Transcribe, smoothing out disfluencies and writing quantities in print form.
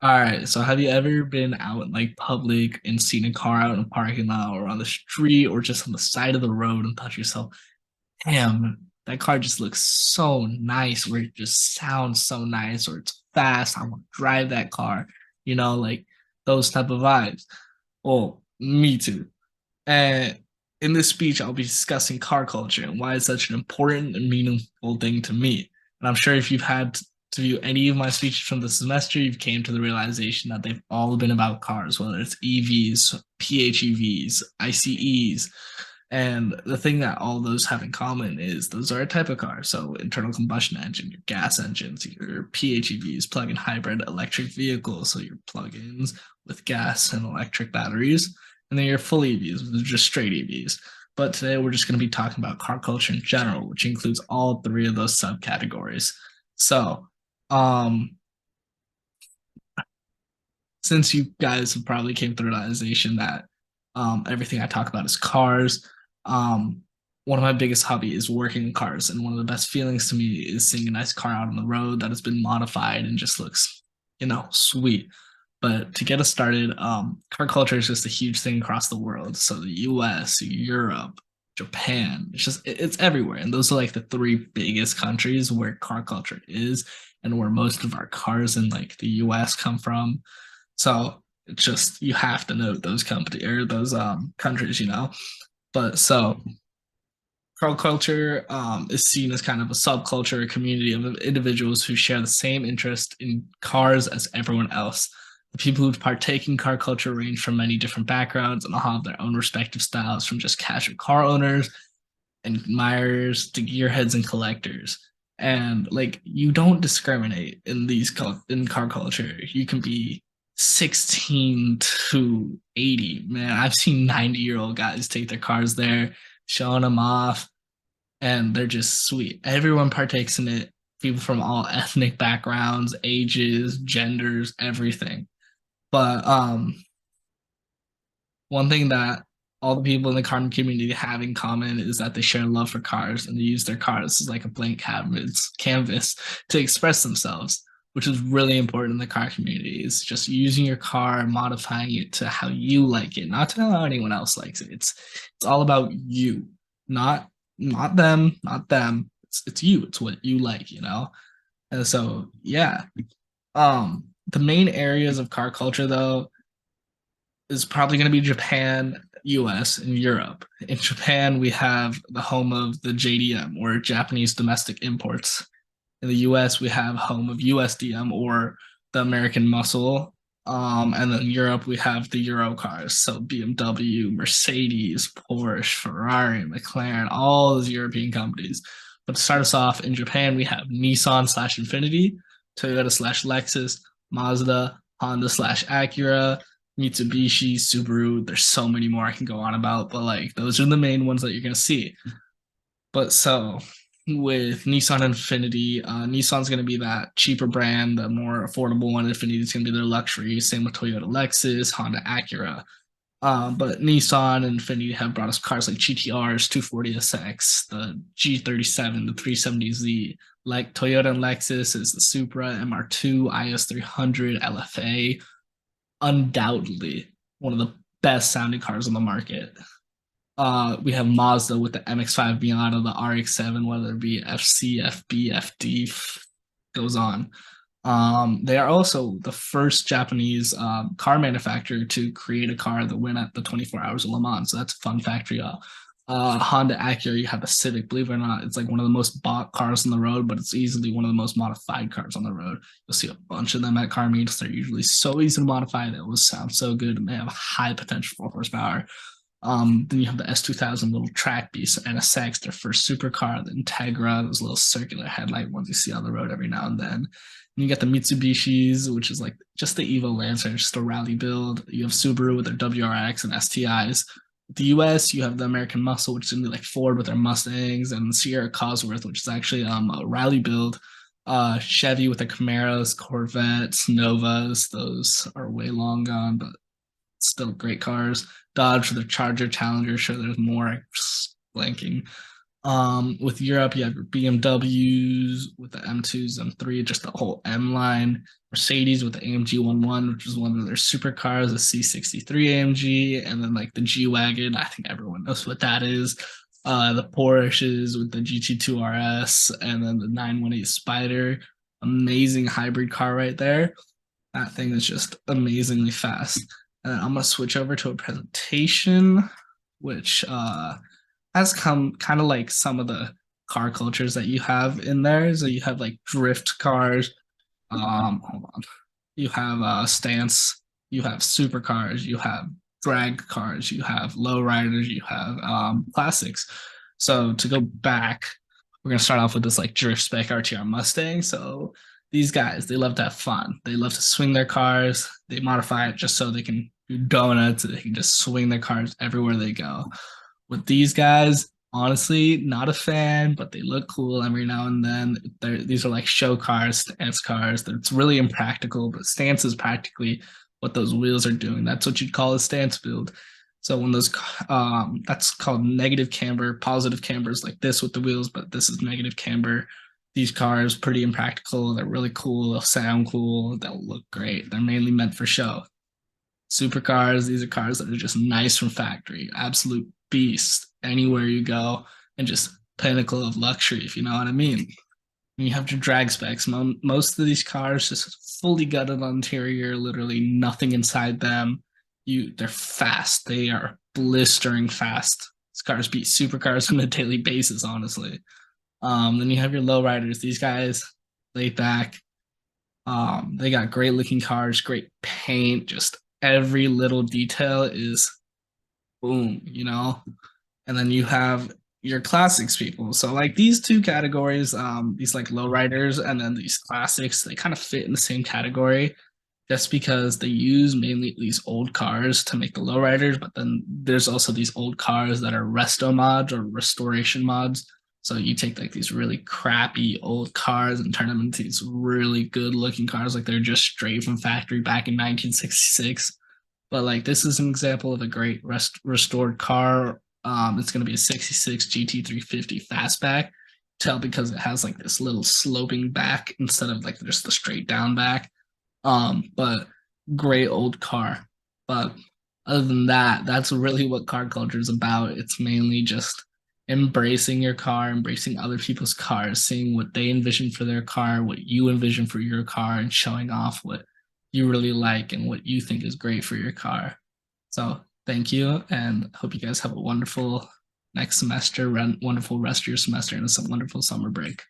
All right. So have you ever been out in like public and seen a car out in a parking lot or on the street or just on the side of the road and thought to yourself, damn, that car just looks so nice, or it just sounds so nice, or it's fast. I want to drive that car, like those type of vibes. Well, me too. And in this speech, I'll be discussing car culture and why it's such an important and meaningful thing to me. And I'm sure if you've had to view any of my speeches from the semester, you've came to the realization that they've all been about cars, whether it's EVs, PHEVs, ICEs. And the thing that all those have in common is those are a type of car. So internal combustion engine, your gas engines, your PHEVs, plug-in hybrid electric vehicles, so your plug-ins with gas and electric batteries, and then your full EVs, which are just straight EVs. But today we're just going to be talking about car culture in general, which includes all three of those subcategories. So, um, since you guys have probably came to the realization that everything I talk about is cars, um, one of my biggest hobby is working in cars, and one of the best feelings to me is seeing a nice car out on the road that has been modified and just looks, sweet. But to get us started, car culture is just a huge thing across the world. So the U.S., Europe, Japan, it's everywhere, and those are like the three biggest countries where car culture is, and where most of our cars in like the U.S. come from. So it's just you have to note those company or those countries, But so car culture is seen as kind of a subculture, a community of individuals who share the same interest in cars as everyone else. The people who partake in car culture range from many different backgrounds and all have their own respective styles, from just casual car owners and admirers to gearheads and collectors. And like you don't discriminate in in car culture. You can be 16 to 80. Man, I've seen 90-year-old guys take their cars there, showing them off, and they're just sweet. Everyone partakes in it. People from all ethnic backgrounds, ages, genders, everything. But one thing that all the people in the car community have in common is that they share love for cars, and they use their cars as like a blank canvas to express themselves, which is really important in the car community. Is just using your car and modifying it to how you like it, not to how anyone else likes it. It's all about you, not them, not them. It's you. It's what you like. And so yeah, the main areas of car culture though is probably going to be Japan, US, and Europe. In Japan, we have the home of the JDM, or Japanese domestic imports. In the US, we have home of USDM, or the American muscle. And then in Europe, we have the Euro cars. So BMW, Mercedes, Porsche, Ferrari, McLaren, all those European companies. But to start us off, in Japan, we have Nissan slash Infiniti, Toyota slash Lexus, Mazda, Honda slash Acura, Mitsubishi, Subaru. There's so many more I can go on about, but like those are the main ones that you're gonna see. But so with Nissan Infiniti, Nissan's gonna be that cheaper brand, the more affordable one. Infiniti is gonna be their luxury. Same with Toyota, Lexus, Honda, Acura. But Nissan and Infiniti have brought us cars like GTRs, 240SX, the G37, the 370Z. Like Toyota and Lexus is the Supra, MR2, IS300, LFA, undoubtedly one of the best sounding cars on the market. We have Mazda with the MX-5 Miata, the RX-7, whether it be FC, FB, FD, goes on. They are also the first Japanese car manufacturer to create a car that went at the 24 Hours of Le Mans. So that's a fun fact for y'all. Honda Acura, you have the Civic. Believe it or not, it's like one of the most bought cars on the road, but it's easily one of the most modified cars on the road. You'll see a bunch of them at car meets. They're usually so easy to modify. They will sound so good, and they have high potential for horsepower. Then you have the S2000 little track beast, NSX, their first supercar, the Integra, those little circular headlight ones you see on the road every now and then. And you got the Mitsubishis, which is like just the Evo Lancer, just a rally build. You have Subaru with their WRX and STIs. The US, you have the American Muscle, which is gonna be like Ford with their Mustangs, and Sierra Cosworth, which is actually a rally build. Chevy with their Camaros, Corvettes, Novas. Those are way long gone, but still great cars. Dodge with their Charger, Challenger. Sure, there's more blanking. With Europe, you have your BMWs with the M2s, M3, just the whole M line. Mercedes with the AMG 11, which is one of their supercars, the C63 AMG, and then like the G Wagon. I think everyone knows what that is. The Porsches with the GT2 RS, and then the 918 Spider. Amazing hybrid car right there. That thing is just amazingly fast. And I'm gonna switch over to a presentation, which has come kind of like some of the car cultures that you have in there. So you have like drift cars. Hold on. You have stance. You have supercars. You have drag cars. You have lowriders. You have classics. So to go back, we're gonna start off with this like drift spec RTR Mustang. So these guys, they love to have fun. They love to swing their cars. They modify it just so they can do donuts. They can just swing their cars everywhere they go. With these guys, honestly, not a fan, but they look cool every now and then. These are like show cars, stance cars. It's really impractical, but stance is practically what those wheels are doing. That's what you'd call a stance build. So when those, that's called negative camber, positive camber is like this with the wheels, but this is negative camber. These cars pretty impractical. They're really cool. They'll sound cool. They'll look great. They're mainly meant for show. Supercars, these are cars that are just nice from factory, absolute beast anywhere you go, and just pinnacle of luxury, if you know what I mean. And you have your drag specs. Most of these cars just fully gutted on interior, literally nothing inside them. They're fast. They are blistering fast. These cars beat supercars on a daily basis, honestly. Then you have your lowriders. These guys laid back. They got great looking cars, great paint, just every little detail is boom, you know? And then you have your classics people. So like these two categories, these like lowriders and then these classics, they kind of fit in the same category just because they use mainly these old cars to make the lowriders, but then there's also these old cars that are resto mods or restoration mods. So you take like these really crappy old cars and turn them into these really good looking cars, like they're just straight from factory back in 1966. But like this is an example of a great restored car. It's going to be a 66 GT350 fastback. Tell because it has like this little sloping back instead of like just the straight down back. But great old car. But other than that, that's really what car culture is about. It's mainly just embracing your car, embracing other people's cars, seeing what they envision for their car, what you envision for your car, and showing off what you really like and what you think is great for your car. So thank you, and hope you guys have a wonderful next semester, wonderful rest of your semester, and a wonderful summer break.